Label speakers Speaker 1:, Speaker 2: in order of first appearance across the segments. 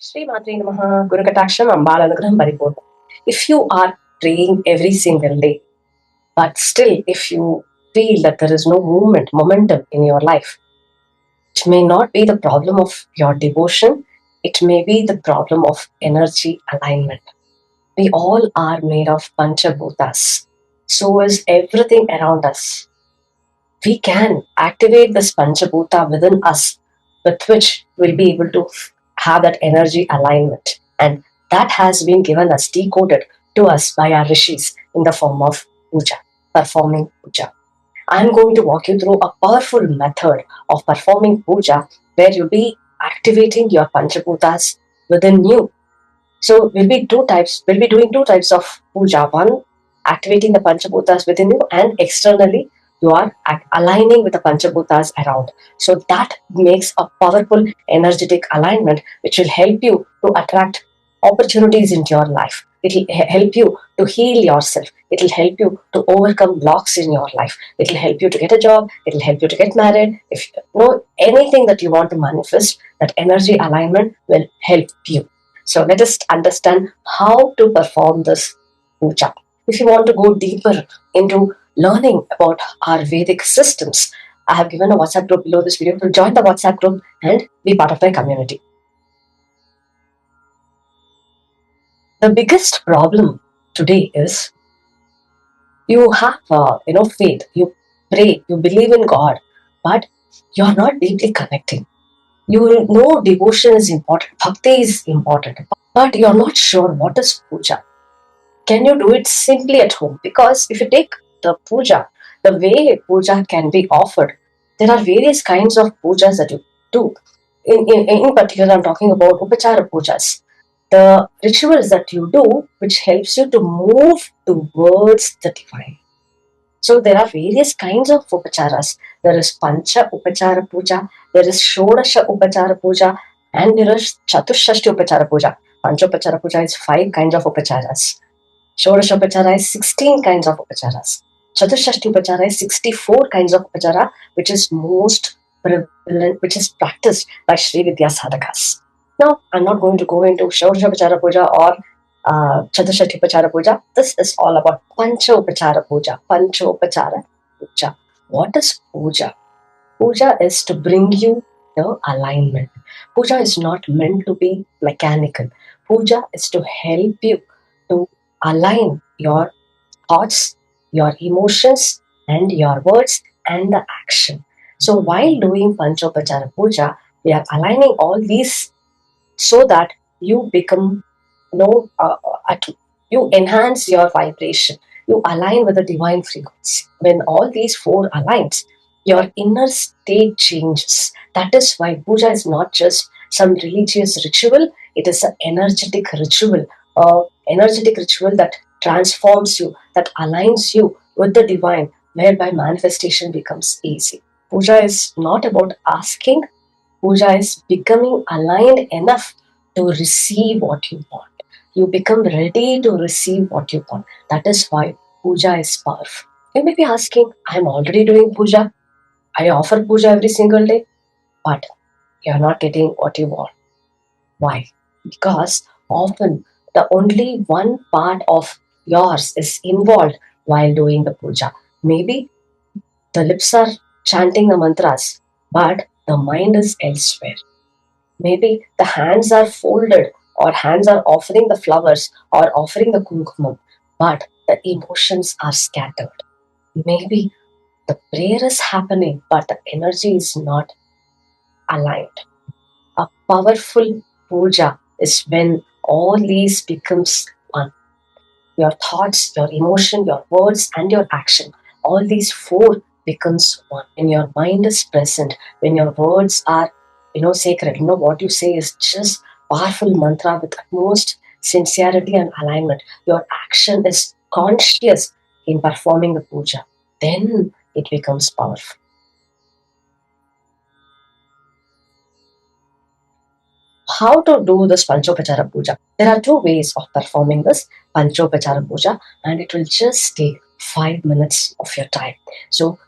Speaker 1: Sri Matre Namaha Guru Kataksham Ambalanugraham Paripurna. If you are praying every single day, but still if you feel that there is no momentum in your life, it may not be the problem of your devotion, it may be the problem of energy alignment. We all are made of Panchabhutas. So is everything around us. We can activate this Panchabhuta within us, with which we'll be able to have that energy alignment. And that has been given us, decoded to us by our rishis in the form of puja, performing puja. I'm going to walk you through a powerful method of performing puja where you'll be activating your Panchabhutas within you. So we'll be doing two types of puja. One, activating the Panchabhutas within you, and externally, you are aligning with the Panchabhutas around. So that makes a powerful energetic alignment which will help you to attract opportunities into your life. It will help you to heal yourself. It will help you to overcome blocks in your life. It will help you to get a job. It will help you to get married. If you know anything that you want to manifest, that energy alignment will help you. So let us understand how to perform this puja. If you want to go deeper into learning about our Vedic systems, I have given a WhatsApp group below this video. To join the WhatsApp group and be part of my community. The biggest problem today is you have faith, you pray, you believe in God, but you're not deeply connecting. You know devotion is important, bhakti is important, but you're not sure what is puja. Can you do it simply at home? Because if you take the puja, the way puja can be offered, there are various kinds of pujas that you do. In particular, I'm talking about upachara pujas, the rituals that you do, which helps you to move towards the divine. So there are various kinds of upacharas. There is Pancha Upachara Puja, there is Shodasha Upachara Puja, and there is Chatushashti Upachara Puja. Pancha Upachara Puja is 5 kinds of upacharas. Shodasha Upachara is 16 kinds of upacharas. Chatushashti Upachara is 64 kinds of upachara, which is most prevalent, which is practiced by Sri Vidya sadhakas. Now, I'm not going to go into Shodasha Upachara Puja or Chatushashti Upachara Puja. This is all about Pancha Upachara Puja. Pancha Upachara Puja. What is puja? Puja is to bring you the alignment. Puja is not meant to be mechanical. Puja is to help you to align your thoughts, your emotions, and your words and the action. So while doing Panchopachara Puja, we are aligning all these so that you become you enhance your vibration, you align with the divine frequency. When all these 4 aligns, your inner state changes. That is why puja is not just some religious ritual, it is an energetic ritual, that transforms you, that aligns you with the divine, whereby manifestation becomes easy. Puja is not about asking, puja is becoming aligned enough to receive what you want. You become ready to receive what you want. That is why puja is powerful. You may be asking, I'm already doing puja. I offer puja every single day, but you're not getting what you want. Why? Because often the only one part of yours is involved while doing the puja. Maybe the lips are chanting the mantras, but the mind is elsewhere. Maybe the hands are folded, or hands are offering the flowers or offering the kumkumam, but the emotions are scattered. Maybe the prayer is happening, but the energy is not aligned. A powerful puja is when all these becomes one. Your thoughts, your emotion, your words, and your action, all these 4 becomes one. When your mind is present, when your words are sacred, what you say is just powerful mantra with utmost sincerity and alignment. Your action is conscious in performing the puja, then it becomes powerful. How to do this Panchopachara Puja? There are 2 ways of performing this Panchopachara Puja, and it will just take 5 minutes of your time. So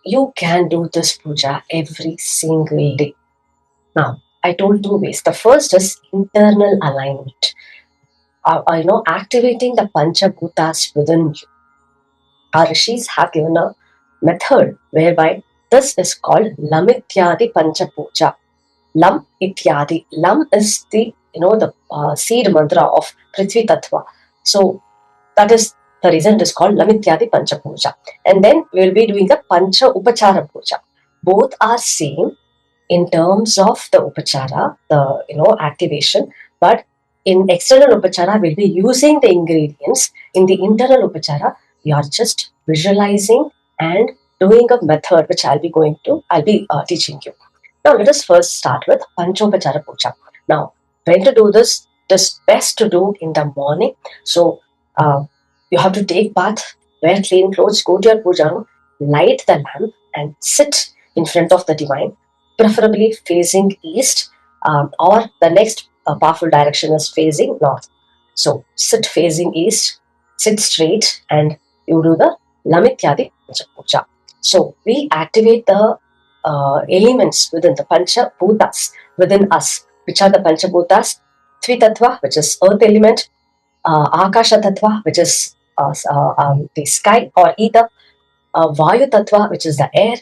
Speaker 1: you can do this puja every single day. Now, I told two ways. The first is internal alignment. Activating the Panchabhutas within you. Our rishis have given a method whereby this is called Lamityadi Panchapuja. Lam Ityadi. Lam is the seed mantra of Prithvi Tattva. So that is the reason it is called Lamityadi Pancha Puja. And then we will be doing the Pancha Upachara Puja. Both are same in terms of the upachara, the activation, but in external upachara, we'll be using the ingredients. In the internal upachara, we are just visualizing and doing a method which I'll be teaching you. Now let us first start with Panchopachara Puja. Now, when to do this, it is best to do in the morning. So you have to take bath, wear clean clothes, go to your puja room, light the lamp, and sit in front of the divine, preferably facing east, or the next powerful direction is facing north. So sit facing east, sit straight, and you do the Lamityadi Puja. So we activate the elements within the Pancha Bhutas within us, which are the Pancha Bhutas, Tvitattva, which is earth element, Akasha Tattva, which is the sky or ether, Vayu Tattva, which is the air,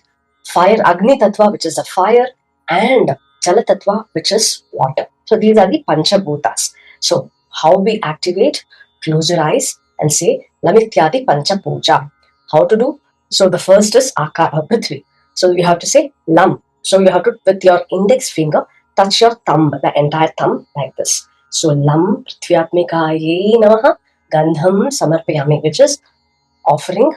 Speaker 1: fire, Agni Tattva, which is the fire, and Jala Tattva, which is water. So these are the Pancha Bhutas. So how we activate? Close your eyes and say Lamityadi Pancha Puja. How to do? So the first is Prithvi. So you have to say Lam. So you have to, with your index finger, touch your thumb, the entire thumb, like this. So Lam Prithvyatmikaye Namaha Gandham Samarpayami, which is offering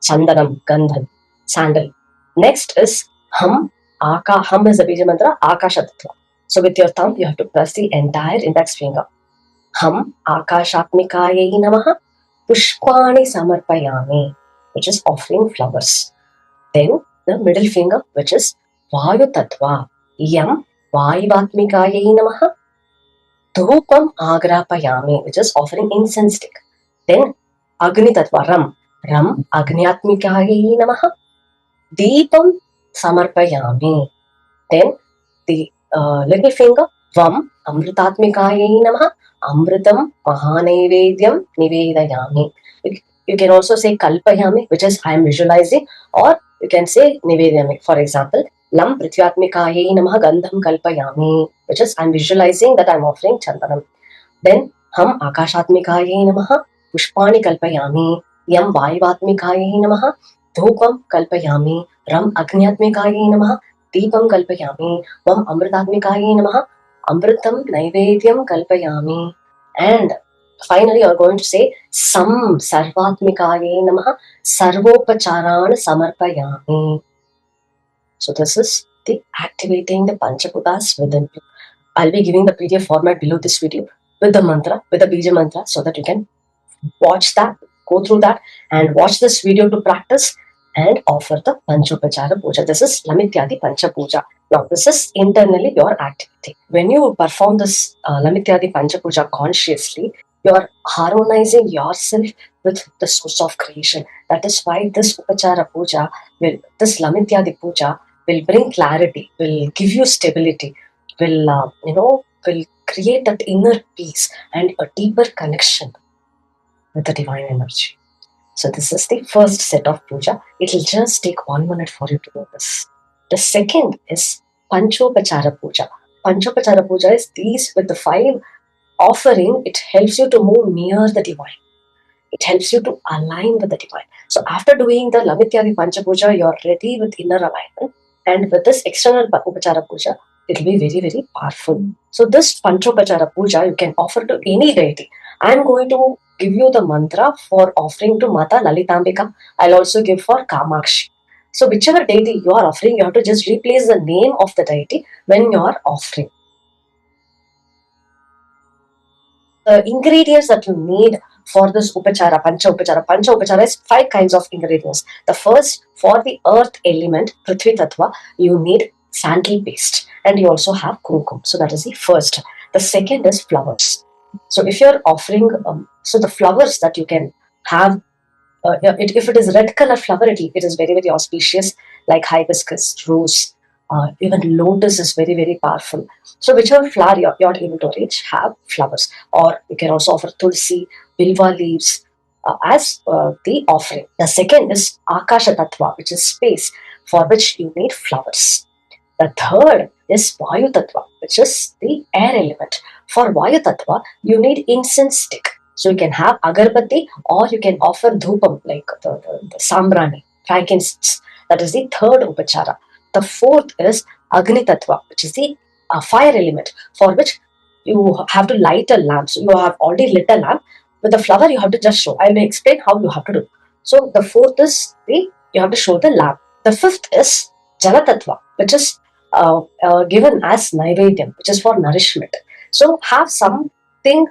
Speaker 1: Chandanam, Gandhan, sandal. Next is Hum. Hum is the Bija mantra, Akasha Tattva. So with your thumb, you have to press the entire index finger. Hum Akashatmikaye Namaha Pushpani Samarpayami, which is offering flowers. Then the middle finger, which is Vayu Tattva. Yam Vayivatmikaye Namaha Dhupam Agrapayami, which is offering incense stick. Then Agni Tattva, Ram. Ram Agnyatmikaye Namaha Deepam Samarpayami. Then the little finger, Vam Amritatmikaye Namaha Amritam Mahanaivedyam Nivedayami. You can also say Kalpayami, which is I am visualizing, or you can say Nivedayami. For example, Lam Prithvyatmikaye Namaha Gandham Kalpayami, which is I am visualizing that I am offering Chandanam. Then Hum Akashatmikaye Namaha Pushpani Kalpayami. Yam Vayivatmikaye Namaha Dhupam Kalpayami. Ram Agnyatmikaye Namaha Deepam Kalpayami. Vam Amritatmikaye Namaha Amritam Naivedyam Kalpayami. And finally, you are going to say Sam Sarvatmikaye Namaha Sarvopacharan Samarpayami. So this is the activating the Panchaputas within you. I'll be giving the PDF format below this video with the mantra, with the Bija mantra, so that you can watch that, go through that, and watch this video to practice and offer the Panchopachara Puja. This is Lamityadi Pancha Puja. Now, this is internally your activity. When you perform this Lamityadi Pancha Puja consciously, you are harmonizing yourself with the source of creation. That is why this Upachara Puja, this Lamityadi Puja will bring clarity, will give you stability, will create that inner peace and a deeper connection with the divine energy. So this is the first set of puja. It will just take 1 minute for you to do this. The second is Panchopachara Puja. Panchopachara Puja is these with the 5 offering. It helps you to move near the divine. It helps you to align with the divine. So after doing the Lamityadi Pancha Puja, you are ready with inner alignment. And with this external Upachara Puja, it will be very, very powerful. So this Panchopachara Puja, you can offer to any deity. I am going to give you the mantra for offering to Mata Lalitambika. I'll also give for Kamakshi. So whichever deity you are offering, you have to just replace the name of the deity when you are offering. The ingredients that you need for this Upachara, Pancha Upachara is 5 kinds of ingredients. The first, for the earth element, Prithvi Tattva, you need sandal paste, and you also have kumkum. So that is the first. The second is flowers. So if you're offering, so the flowers that you can have, if it is red color flower, it is very, very auspicious, like hibiscus, rose, Even lotus is very, very powerful. So whichever flower you're able to arrange, have flowers. Or you can also offer tulsi, bilva leaves as the offering. The second is akasha tattva, which is space, for which you need flowers. The third is Vayu Tattva, which is the air element. For Vayu Tattva, you need incense stick. So you can have agarbatti or you can offer dhupam, like the sambrani, frankincense. That is the third upachara. The fourth is Agni Tattva, which is the fire element, for which you have to light a lamp. So you have already lit a lamp. With the flower, you have to just show. I will explain how you have to do. So the fourth is you have to show the lamp. The fifth is Jala Tattva, which is given as Naivedyam, which is for nourishment. So have something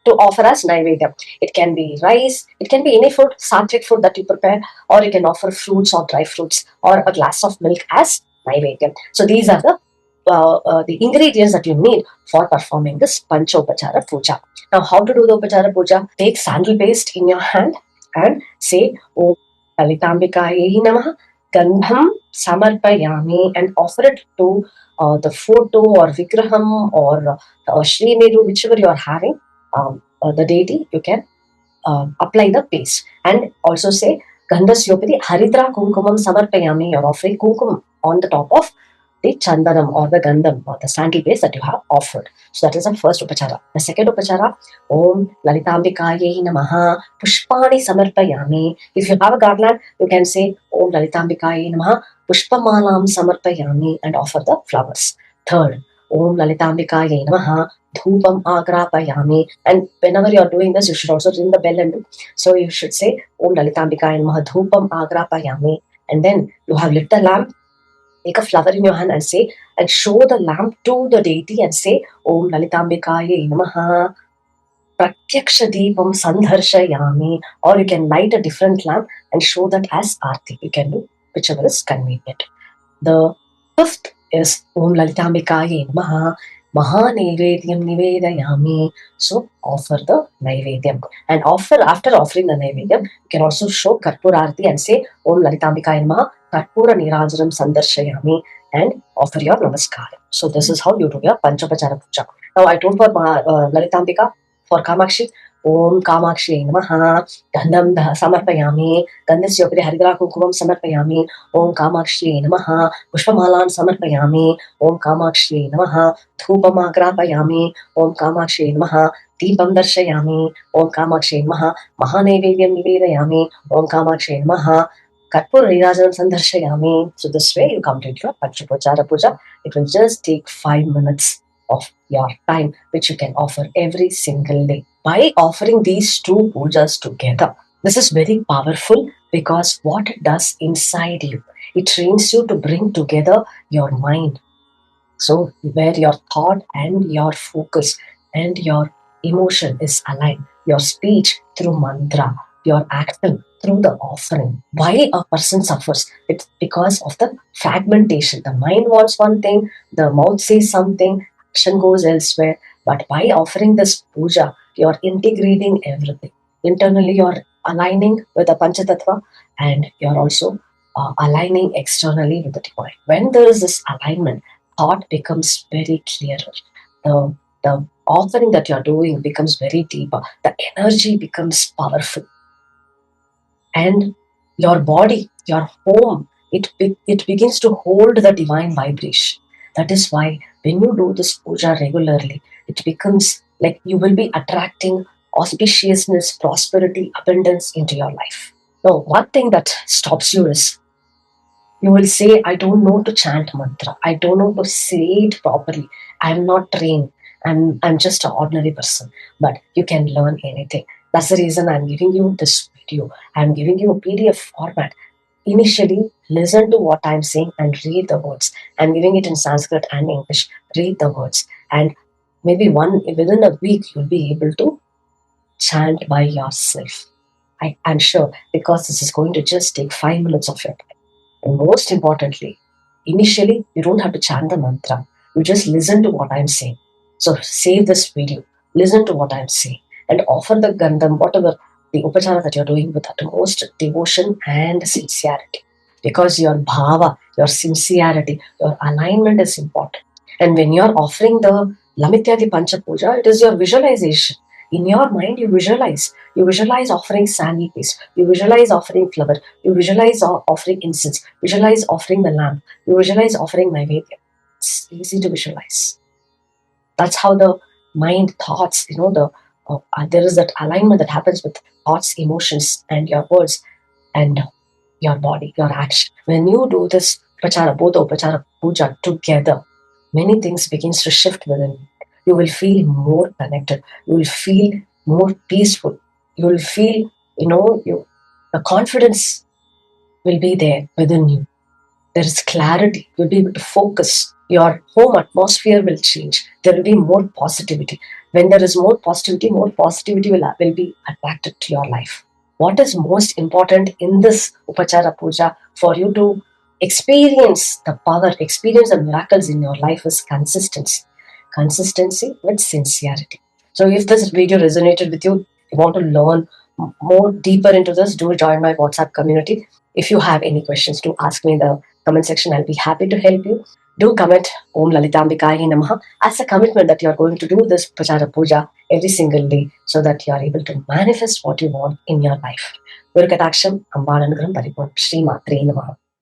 Speaker 1: to offer as Naivedyam. It can be rice, it can be any food, sattvic food that you prepare, or you can offer fruits or dry fruits or a glass of milk as Naivedyam. So these are the ingredients that you need for performing this Panchopachara Puja. Now, how to do the Upachara Puja? Take sandal paste in your hand and say, Om Lalitambikaye Namaha Gandham Samarpayami, and offer it to the photo or Vigraham or Sri Meru, whichever you are having, the deity, you can apply the paste. And also say, Gandhasyopati Haridra Kumkumam Samarpayami, you're offering kumkum on the top of the chandanam or the gandham or the sandal paste that you have offered. So that is the first upachara. The second upachara, Om Lalitambikaye Namaha Pushpani Samarpayami. If you have a garland, you can say Om Lalitambikaye Namaha Pushpamalam Samarpayami and offer the flowers. Third, Om Lalitambikaye Namaha Dhupam Agrapayami. And whenever you are doing this, you should also ring the bell and do. So you should say Om Lalitambikaye Namaha Dhupam Agrapayami. And then you have lit the lamp. Take a flower in your hand and say, and show the lamp to the deity and say, Om Lalitambikaye Namaha Pratyaksha Deepam Sandharshayami. Or you can light a different lamp and show that as Aarti. You can do whichever is convenient. The fifth is Om Lalitambikaye Namaha Mahanaivedyam Nivedayami. So offer the Naivedyam. And after offering the Naivedyam, you can also show Karpura Aarti and say Om Lalitambikaye Namaha Karpura Nirajanam Sandarshayami and offer your Namaskar. So this is how you do your Panchopachara Puja. Now I told for Lalitambika, for Kamakshi, Om Kamakshi Namaha Gandham Samarpayami, Gandhasyopati Haridra Kumkumam Samarpayami, Om Kamakshi Namaha Pushpamalan Samarpayami, Om Kamakshi Namaha Dhupamagrapayami, Om Kamakshi Namaha Deepam Darshayami, Om Kamakshi Namaha Mahanaivedyam Nivedayami, Om Kamakshi Namaha Karpura Nirajanam Sandarshayami. So this way you complete your Panchopachara Puja. It will just take 5 minutes of your time, which you can offer every single day. By offering these two pujas together, this is very powerful because what it does inside you, it trains you to bring together your mind. So where your thought and your focus and your emotion is aligned, your speech through mantra, your action through the offering. Why a person suffers? It's because of the fragmentation. The mind wants one thing, the mouth says something, action goes elsewhere. But by offering this puja, you're integrating everything. Internally, you're aligning with the Panchatattva and you're also aligning externally with the divine. When there is this alignment, thought becomes very clearer. The offering that you're doing becomes very deeper. The energy becomes powerful. And your body, your home, it begins to hold the divine vibration. That is why when you do this puja regularly, it becomes like you will be attracting auspiciousness, prosperity, abundance into your life. Now, one thing that stops you is you will say, I don't know to chant mantra. I don't know to say it properly. I'm not trained. I'm just an ordinary person. But you can learn anything. That's the reason I'm giving you this video. I'm giving you a PDF format. Initially, listen to what I'm saying and read the words. I'm giving it in Sanskrit and English. Read the words. And maybe within a week, you'll be able to chant by yourself. I'm sure, because this is going to just take 5 minutes of your time. And most importantly, initially, you don't have to chant the mantra. You just listen to what I'm saying. So save this video, listen to what I'm saying, and offer the Gandham, whatever the upachara that you're doing, with utmost devotion and sincerity. because your bhava, your sincerity, your alignment is important. And when you're offering the Lamityadi Pancha Puja, it is your visualization. In your mind, you visualize. You visualize offering sandal paste. You visualize offering flower. You visualize offering incense. Visualize offering the lamp. You visualize offering Naivedya. It's easy to visualize. That's how the mind, thoughts, there is that alignment that happens with thoughts, emotions, and your words, and your body, your action. When you do this upachara, both the upachara puja together, many things begins to shift within you. You will feel more connected. You will feel more peaceful. You will feel, the confidence will be there within you. There is clarity. You'll be able to focus. Your home atmosphere will change. There will be more positivity. When there is more positivity will be attracted to your life. What is most important in this Upachara Puja for you to experience the power, experience the miracles in your life is consistency. Consistency with sincerity. So if this video resonated with you, you want to learn more deeper into this, do join my WhatsApp community. If you have any questions, do ask me in the comment section. I'll be happy to help you. Do comment Om Lalitambikaye Namaha as a commitment that you are going to do this Pachara Puja every single day so that you are able to manifest what you want in your life. Guru Kataksham Ambalanagaram Paripur Shri Matre Namaha.